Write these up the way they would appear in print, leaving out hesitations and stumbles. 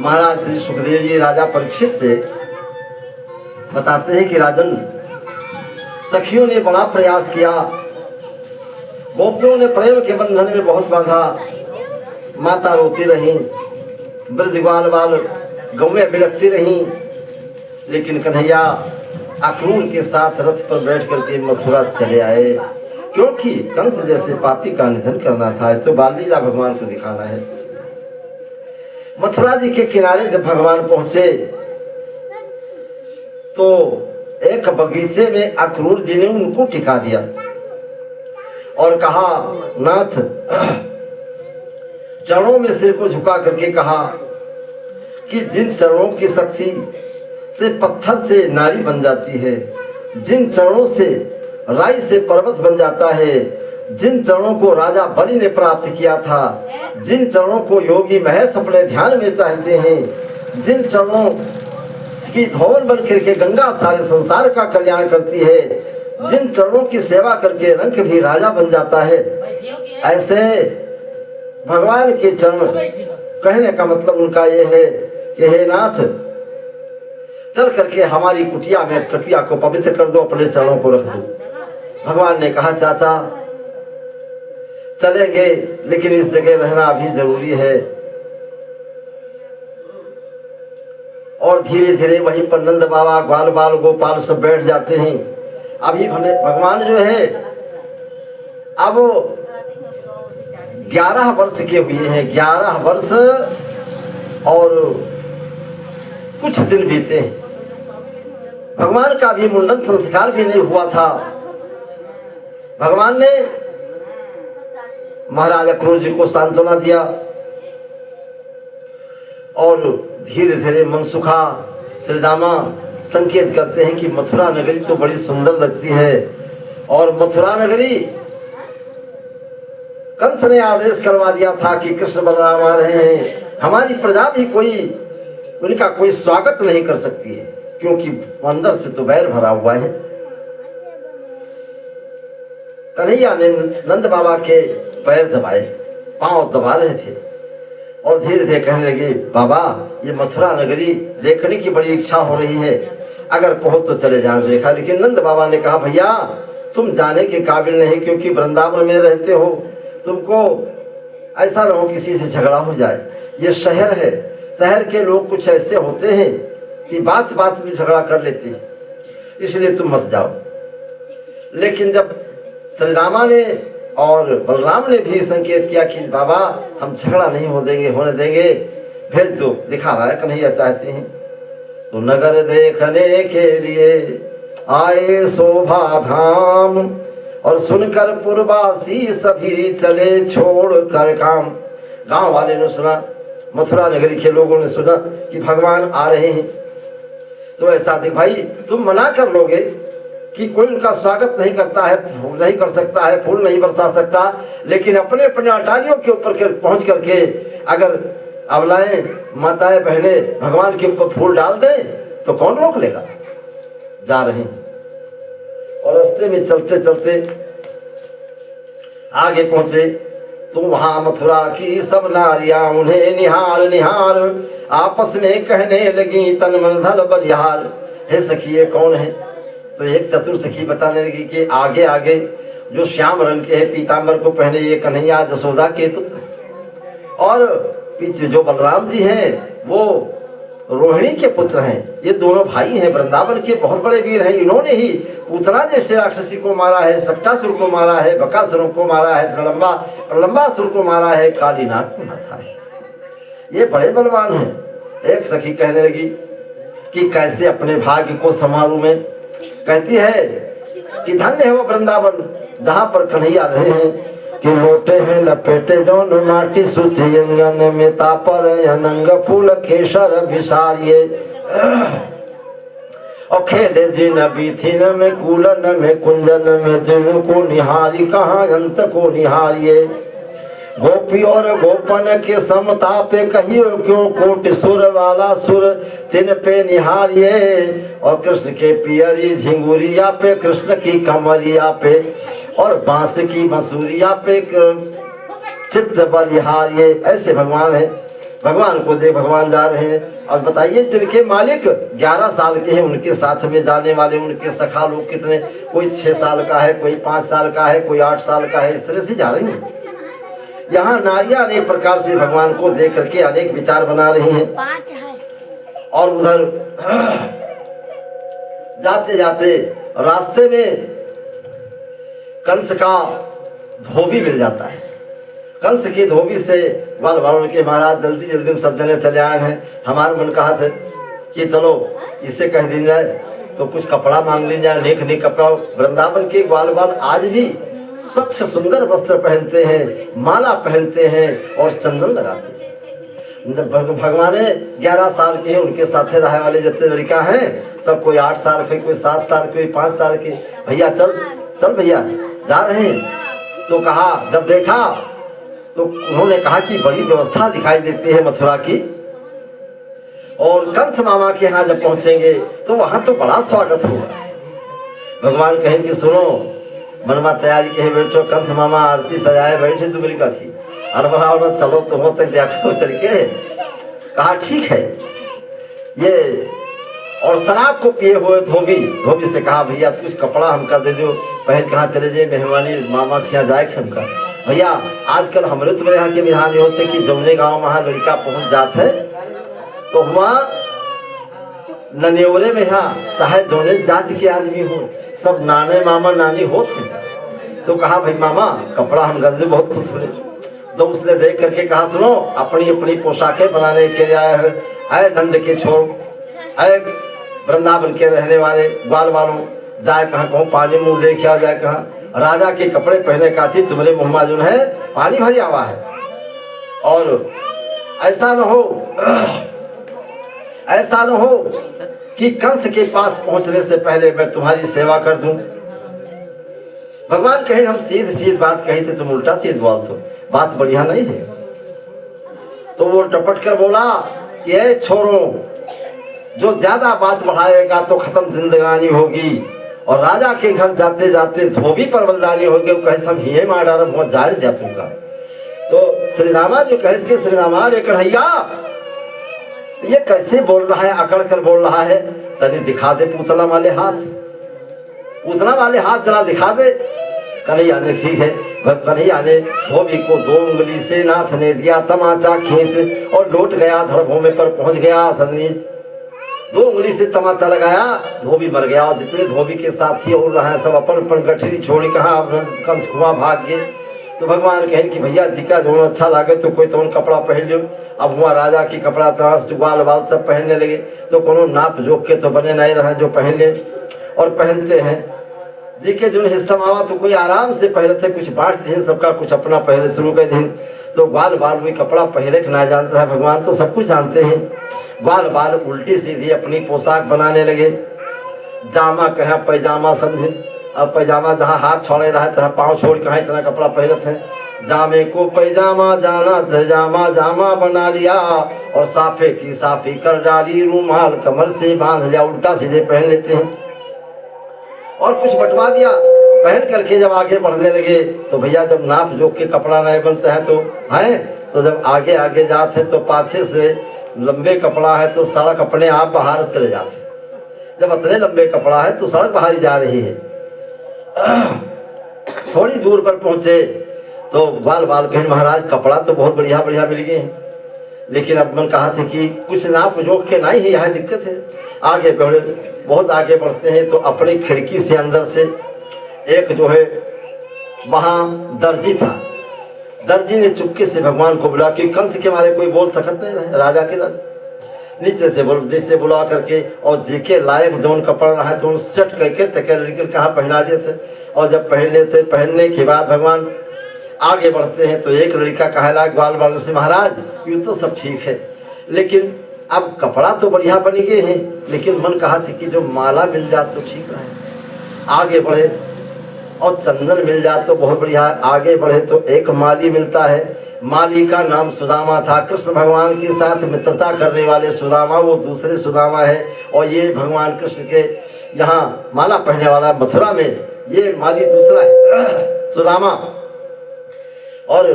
महाराज श्री सुखदेव जी राजा परीक्षित से बताते हैं कि राजन, सखियों ने बड़ा प्रयास किया, गोपियों ने प्रेम के बंधन में बहुत बांधा, माता रोती रही, ब्रज ग्वाल बाल गौएं बिलखती रहीं, लेकिन कन्हैया अक्रूर के साथ रथ पर बैठ करके मथुरा चले आए, क्योंकि कंस जैसे पापी का निधन करना था, तो बाल लीला भगवान को दिखाना है। मथुरा जी के किनारे जब भगवान पहुंचे तो एक बगीचे में अक्रूर जी ने उनको टिका दिया और कहा, नाथ, चरणों में सिर को झुका करके कहा कि जिन चरणों की शक्ति से पत्थर से नारी बन जाती है, जिन चरणों से राई से पर्वत बन जाता है, जिन चरणों को राजा बलि ने प्राप्त किया था, जिन चरणों को योगी महेश अपने ध्यान में चाहते हैं, जिन चरणों की धौल बन करके गंगा सारे संसार का कल्याण करती है, जिन चरणों की सेवा करके रंक भी राजा बन जाता है, ऐसे भगवान के चरण, कहने का मतलब उनका ये है कि हे नाथ, चल करके हमारी कुटिया में कटिया को पवित्र कर दो, अपने चरणों को रख दो। भगवान ने कहा, चाचा चलेंगे, लेकिन इस जगह रहना अभी जरूरी है। और धीरे धीरे वहीं पर नंद बाबा, ग्वाल बाल गोपाल सब बैठ जाते हैं। अभी भगवान जो है अब 11 वर्ष के हुए हैं, 11 वर्ष और कुछ दिन बीते। भगवान का भी मुंडन संस्कार भी नहीं हुआ था। भगवान ने महाराज अक्रूर जी को सांत्वना दिया और धीरे धीरे मनसुखा श्रीदामा संकेत करते हैं कि मथुरा नगरी तो बड़ी सुंदर लगती है, और मथुरा नगरी कंस ने आदेश करवा दिया था कि कृष्ण बलराम आ रहे हैं, हमारी प्रजा भी उनका कोई स्वागत नहीं कर सकती है, क्योंकि अंदर से तो बैर भरा हुआ है। कन्हैया ने नंद बाबा के पैर दबाए, पांव दबा रहे थे और धीरे धीरे कहने लगे, बाबा ये मथुरा नगरी देखने की बड़ी इच्छा हो रही है, अगर कहो तो चले जाएं देखा। लेकिन नंद बाबा ने कहा, भैया तुम जाने के काबिल नहीं, क्योंकि वृंदावन में रहते हो, तुमको ऐसा ना हो किसी से झगड़ा हो जाए, ये शहर है, शहर के लोग कुछ ऐसे होते हैं कि बात बात में झगड़ा कर लेते हैं, इसलिए तुम मत जाओ। लेकिन जब श्रीदामा ने और बलराम ने भी संकेत किया कि बाबा हम झगड़ा नहीं होने देंगे, भेज दो, दिखा रहा है कन्हैया चाहते हैं, तो नगर देखने के लिए आए शोभा धाम, और सुनकर पुरवासी सभी चले छोड़ कर काम। गांव वाले ने सुना, मथुरा नगरी के लोगों ने सुना कि भगवान आ रहे हैं, तो ऐसा देख भाई तुम मना कर लोगे कि कोई उनका स्वागत नहीं करता है, नहीं कर सकता है, फूल नहीं बरसा सकता, लेकिन अपने अपने अटारियों के ऊपर पहुंच करके अगर अबलाएं माताएं बहनें भगवान के ऊपर फूल डाल दें तो कौन रोक लेगा। जा रहे हैं और रास्ते में चलते चलते आगे पहुंचे तो वहां मथुरा की सब नारियां उन्हें निहार निहार आपस में कहने लगी, तन मन धन बलिहार, हे सखी ये कौन है। तो एक चतुर सखी बताने लगी कि आगे आगे जो श्याम रंग के है, पीतांबर को पहने, ये कन्हैया जसोदा के पुत्र, और पीछे जो बलराम जी हैं वो रोहिणी के पुत्र हैं। ये दोनों भाई हैं, वृंदावन के बहुत बड़े वीर हैं। इन्होंने ही पूतना जैसे राक्षसी को मारा है, सट्टासुर को मारा है, बकासुर को मारा है, प्रलंबासुर को मारा है, कालीनाथ को मारा है। ये बड़े बलवान हैं। एक सखी कहने लगी कि कैसे अपने भाग्य को संभालूं मैं। कहती है कि धन्य है वो वृंदावन जहाँ पर कन्हैया रहे हैं, कि लोटे हैं लपेटे जौन माटी सूची अंगन में तापर अनंग फूल केसर विसारिये, और खेले जिन बीथिन में कूलन में कुंजन में दिन को निहारी, कहाँ अंत को निहारिये। गोपी और गोपन के समता पे कहियो क्यों, कोटि सुर वाला सुर तिन पे निहारिये, और कृष्ण के पियरी झिंगुरिया पे, कृष्ण की कमरिया पे, और बांस की मसूरिया पे चित्त बलिहारिये। ऐसे भगवान है। भगवान को देख भगवान जा रहे हैं। और बताइए जिनके मालिक 11 साल के हैं, उनके साथ में जाने वाले उनके सखा लोग कितने, कोई 6 साल का है, कोई 5 साल का है, कोई 8 साल का है, इस तरह से जा रही हैं। यहाँ नारियां अनेक प्रकार से भगवान को देख करके अनेक विचार बना रही हैं। और उधर जाते जाते रास्ते में कंस का धोबी मिल जाता है। कंस की धोबी से वाल वाल के महाराज जल्दी जल्दी में सब जने चले आए हैं। हमारा मन कहा था कि चलो इससे कह दी जाए तो कुछ कपड़ा मांग ली जाए, नेक नेक कपड़ा। वृंदावन के ग्वाल बाल आज भी स्वच्छ सुंदर वस्त्र पहनते हैं, माला पहनते हैं और चंदन लगाते हैं। भगवान 11 साल के हैं, उनके साथ रहने वाले जितने लड़का हैं सब कोई 8 साल के, कोई 7 साल के, कोई 5 साल के। भैया चल चल भैया जा रहे हैं। तो कहा, जब देखा तो उन्होंने कहा कि बड़ी व्यवस्था दिखाई देती है मथुरा की। और कंस मामा के यहाँ जब पहुंचेंगे तो वहां तो बड़ा स्वागत होगा। भगवान कहें कि सुनो मनमा तैयारी के बैठो, कंस मामा आरती सजाए बैठे तो मिल थी। और वहां चलो तुम तक देखो चल के। कहा ठीक है। ये और शराब को पिए हुए धोबी से कहा भैया कुछ कपड़ा हमका दे दो, पहन कहाँ चले जाए मेहमानी मामा के यहाँ जाए हमका। भैया आजकल हमारे तुम्हारे यहाँ के विधान ये होते कि जौने गांव वहाँ लड़का पहुंच जाते है तो वहाँ ननेवरे में यहाँ चाहे जौने जाति के आदमी हो सब नाने मामा नानी होते। तो कहा भाई मामा कपड़ा हम गंदे बहुत खुश हुए। तो उसने देख करके कहा सुनो अपनी अपनी पोशाकें बनाने के लिए आए हैं। आए नंद के छोड़, आए वृंदावन के रहने वाले ग्वाल वालों, जाए कहाँ कहूँ पानी मुँह देखा जाए कहाँ राजा के कपड़े पहने का थी, तुम्हारे मुँह में जो है पानी भरी आवा है। और ऐसा न हो कि कंस के पास पहुंचने से पहले मैं तुम्हारी सेवा कर दूं। भगवान कहे हम सीध बात कही थी तुम उल्टा सीध बोलते हो, बात बढ़िया नहीं है। तो वो टपट कर बोला कि ए छोरो जो ज्यादा बात बढ़ाएगा तो खत्म जिंदगानी होगी। और राजा के घर जाते जाते धोबी पर बलदानी होगी। वो कहे सब ही मार डाला बहुत जाहिर जापूंगा। तो श्री रामा जो कहे कि श्री रामा रे कन्हैया ये कैसे बोल रहा है, अकड़ कर बोल रहा है, तनी दिखा दे पूछना वाले हाथ, पूछना वाले हाथ जरा दिखा दे। कन्हैया ने ठीक है। कन्हैया ने धोबी को 2 उंगली से नाथ ने दिया तमाचा खींच और लौट गया धड़भूमि पर पहुंच गया। 2 उंगली से तमाचा लगाया, धोबी मर गया। और जितने धोबी के साथी और रहे सब अपन अपन गठरी छोड़ी कहा कंस कुआं भाग गए। तो भगवान कहें कि भैया जी का जो अच्छा लगे तो कोई तो कपड़ा पहन लो। अब हुआ राजा की कपड़ा तो ग्वाल बाल सब पहनने लगे तो कोनो नाप जोक के तो बने नहीं रहे जो पहन ले और पहनते हैं। जी के जो हिस्सा आवा तो कोई आराम से पहले थे, कुछ बांट दिन सबका कुछ अपना पहले शुरू कर दिन। तो ग्वाल बाल वही कपड़ा पहले के ना जानता है, भगवान तो सब कुछ जानते हैं। ग्वाल बाल उल्टी सीधी अपनी पोशाक बनाने लगे। जामा कहे पैजामा समझे, अब पैजामा जहाँ हाथ छोड़े रहा तहाँ पाँव छोड़ कहाँ इतना कपड़ा पहले थे। जामे को पैजामा जाना जामा जामा बना लिया और साफे की साफी कर डाली, रूमाल कमर से बांध लिया, उल्टा सीधे पहन लेते हैं। और कुछ बंटवा दिया। पहन करके जब आगे बढ़ने लगे तो भैया जब नाप जोक के कपड़ा नहीं बनता है तो जब आगे आगे जाते हैं तो पाछे से लंबे कपड़ा है तो सड़क अपने आप बाहर चले जाते। जब इतने लंबे कपड़ा है तो सड़क बाहर जा रही है। थोड़ी दूर पर पहुंचे तो ग्वाल बाल कहे महाराज कपड़ा तो बहुत बढ़िया बढ़िया मिल गए हैं, लेकिन अब मन कहा थे कि कुछ नाप जोक के नहीं है, यहाँ दिक्कत है। आगे बढ़े, बहुत आगे बढ़ते हैं तो अपनी खिड़की से अंदर से एक जो है वहाँ दर्जी था। दर्जी ने चुपके से भगवान को बुला कि कंस के मारे कोई बोल सकते नहीं रहे, राजा के नीचे से बुला करके और जेके लायक जौन कपड़ा रहा है तो सेट करके तक कहाँ पहना दिए थे। और जब पहनने के बाद भगवान आगे बढ़ते हैं तो एक लड़का कहला ग्वाल बाल से महाराज ये तो सब ठीक है, लेकिन अब कपड़ा तो बढ़िया बन गए हैं, लेकिन मन कहा था कि जो माला मिल जाए तो ठीक रहे। आगे बढ़े और चंदन मिल जाए तो बहुत बढ़िया। आगे बढ़े तो एक माली मिलता है। माली का नाम सुदामा था। कृष्ण भगवान के साथ मित्रता करने वाले सुदामा वो दूसरे सुदामा है। और ये भगवान कृष्ण के यहाँ माला पहनने वाला मथुरा में ये माली दूसरा है सुदामा। और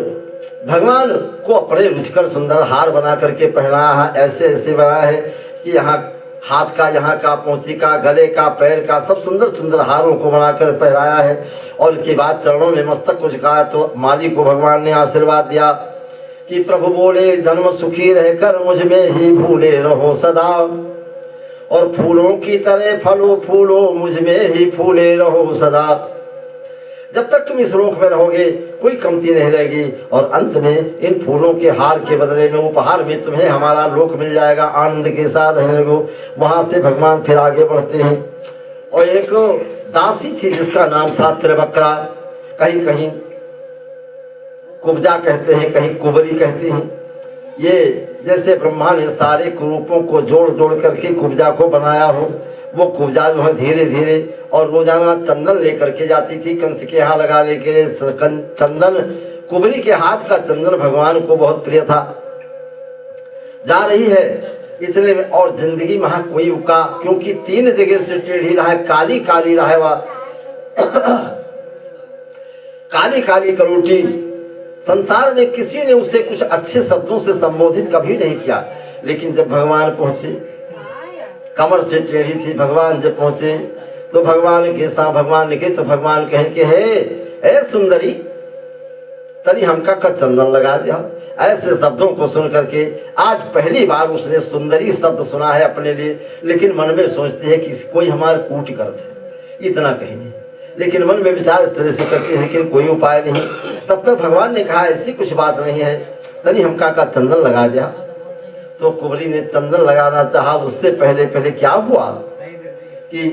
भगवान को अपने रुचिकर सुंदर हार बना करके पहनाया है, ऐसे ऐसे बनाया है कि यहाँ हाथ का, यहाँ का, पौंची का, गले का, पैर का, सब सुंदर सुंदर हारों को बनाकर पहनाया है। और इसके बाद चरणों में मस्तक को झुकाया तो माली को भगवान ने आशीर्वाद दिया कि प्रभु बोले जन्म सुखी रहकर मुझ में ही भूले रहो सदा, और फूलों की तरह फलो फूलो मुझ में ही फूले रहो सदा। जब तक तुम इस लोक में रहोगे कोई कमती नहीं रहेगी, और अंत में इन फूलों के हार के बदले में, उपहार में तुम्हें हमारा लोक मिल जाएगा, आनंद के साथ रहने को। वहां से भगवान फिर आगे बढ़ते हैं और एक दासी थी जिसका नाम था त्रिवक्रा, कहीं कहीं कुब्जा कहते हैं, कहीं कुबरी कहते हैं। ये जैसे ब्रह्मा ने सारे कुरूपों को जोड़ जोड़ करके कुब्जा को बनाया हो, वो कुब्जा जो है धीरे धीरे और रोजाना चंदन लेकर के जाती थी कंस के यहाँ लगा लेके चंदन। कुबरी के हाथ का चंदन भगवान को बहुत प्रिय था। जा रही है इसलिए में, और जिंदगी में कोई उका, क्योंकि 3 जगह से टेढ़ी रहा है, काली काली रहा है वह काली काली करोटी। संसार में किसी ने उसे कुछ अच्छे शब्दों से संबोधित कभी नहीं किया, लेकिन जब भगवान पहुंचे, कमर से टेढ़ी थी, भगवान जब पहुंचे तो भगवान के साथ भगवान लिखे तो भगवान कहें कि हे सुंदरी तनी हमका का चंदन लगा दिया। ऐसे शब्दों को सुन करके आज पहली बार उसने सुंदरी शब्द सुना है अपने लिए, लेकिन मन में सोचते हैं कि कोई हमारे कूट करते है, इतना कहीं नहीं, लेकिन मन में विचार इस तरह से करते हैं कि कोई उपाय नहीं। तब तक भगवान ने कहा ऐसी कुछ बात नहीं है, तनी हमका का चंदन लगा दिया। तो कुबरी ने चंदन लगाना चाहा, उससे पहले पहले क्या हुआ कि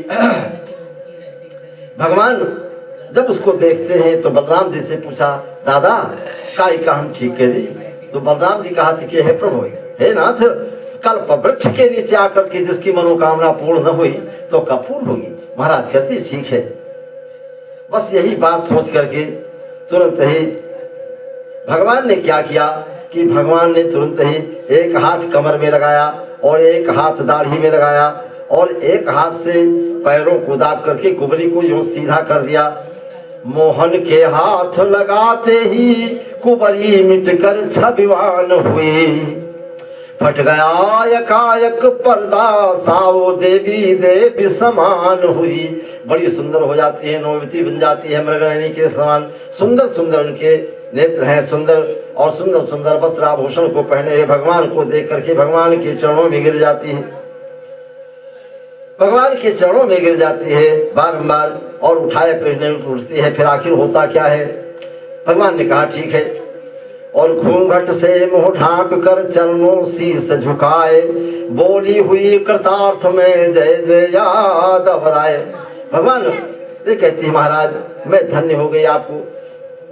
भगवान जब उसको देखते हैं तो बलराम जी से पूछा, दादा काई का हम ठीक कह दी? तो बलराम जी कहा कि हे प्रभु, हे नाथ, कल्प वृक्ष के नीचे आकर के जिसकी मनोकामना पूर्ण न हुई तो कब पूर्ण होगी? महाराज कैसे ठीक है। बस यही बात सोच करके तुरंत ही भगवान ने क्या किया कि भगवान ने तुरंत ही एक हाथ कमर में लगाया और एक हाथ दाढ़ी में लगाया और एक हाथ से पैरों को दाब करके कुबरी को यूं सीधा कर दिया। मोहन के हाथ लगाते ही कुबरी मिटकर छविवान हुई, फट गया एकाएक पर्दा, साओ देवी देवी समान हुई। बड़ी सुंदर हो जाती है, नौवती बन जाती है, मृगनयनी के समान सुंदर सुंदर उनके नेत्र हैं, सुंदर और सुंदर सुंदर वस्त्र आभूषण को पहने हुए भगवान को देख करके भगवान के चरणों में गिर जाती है, भगवान के चरणों में गिर जाती है बारंबार और उठाए फिरने उठती है। फिर आखिर होता क्या है? भगवान ने कहा ठीक है, और घूंघट से मुंह ढांक कर चरणों शीस झुकाए, बोली हुई कृतार्थ में जय जय यादव राय। भगवान ये कहती महाराज मैं धन्य हो गई आपको।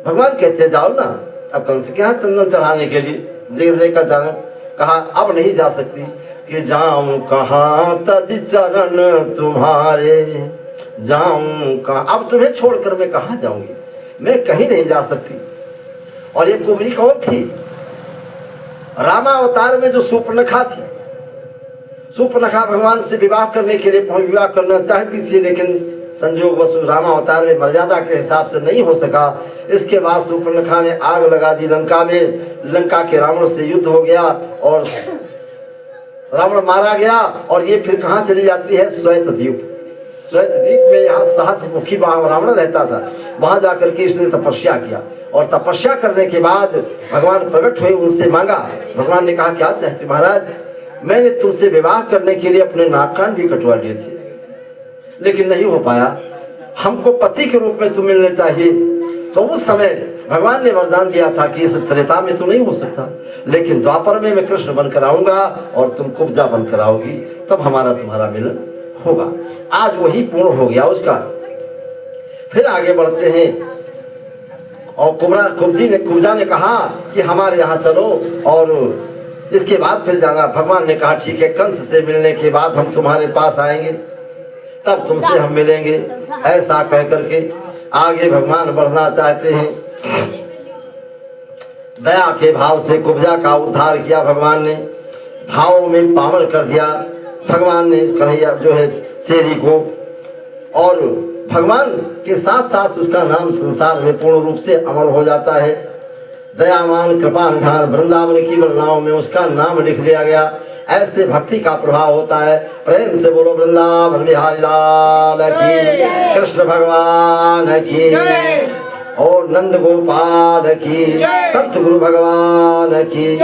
भगवान कहते जाओ ना अब कंस के यहाँ चंदन चढ़ाने के लिए, देख देख कर जाना। कहा अब नहीं जा सकती कि जाऊं कहाँ तज चरण तुम्हारे, जाऊं कहाँ, अब तुम्हें छोड़कर मैं कहाँ जाऊंगी, मैं कहीं नहीं जा सकती। और ये कुबरी कौन थी? रामावतार में जो सूर्पनखा थी। सूर्पनखा भगवान से विवाह करने के लिए विवाह करना चाहती थी, लेकिन संजोग वशु रामावतार में मर्यादा के हिसाब से नहीं हो सका। इसके बाद सूर्पनखा ने आग लगा दी लंका में, लंका के रावण से युद्ध हो गया और रावण मारा गया। और ये फिर कहाँ चली जाती है? श्वेत द्वीप। श्वेत द्वीप में यहाँ सहस्रमुखी रावण रहता था, वहां जाकर के इसने तपस्या किया और तपस्या करने के बाद भगवान प्रकट हुए, उनसे मांगा। भगवान ने कहा क्या चाहते? महाराज मैंने तुमसे विवाह करने के लिए अपने नाक कान भी कटवा लिए थे, लेकिन नहीं हो पाया, हमको पति के रूप में तुम मिलने चाहिए। तो उस समय भगवान ने वरदान दिया था कि इस त्रेता में तो नहीं हो सकता, लेकिन द्वापर में मैं कृष्ण बनकर आऊंगा और तुम कुब्जा बनकर आओगी, तब हमारा तुम्हारा मिलन होगा। आज वही पूर्ण हो गया उसका। फिर आगे बढ़ते हैं और कुब्जा ने कहा कि हमारे यहाँ चलो, और इसके बाद फिर जाना। भगवान ने कहा ठीक है, कंस से मिलने के बाद हम तुम्हारे पास आएंगे, तब तुमसे हम मिलेंगे। ऐसा कह करके आगे भगवान बढ़ना चाहते हैं। दया के भाव से कुब्जा का उद्धार किया भगवान ने, भावों में पावन कर दिया भगवान ने कन्हैया जो है शेरी को, और भगवान के साथ साथ उसका नाम संसार में पूर्ण रूप से अमर हो जाता है। दयावान कृपा निधान वृंदावन की वर्णाओं में उसका नाम लिख लिया गया। ऐसे भक्ति का प्रभाव होता है। प्रेम से बोलो वृंदावन बिहारी लाल की, कृष्ण भगवान की और नंद गोपाल की, सतगुरु भगवान की।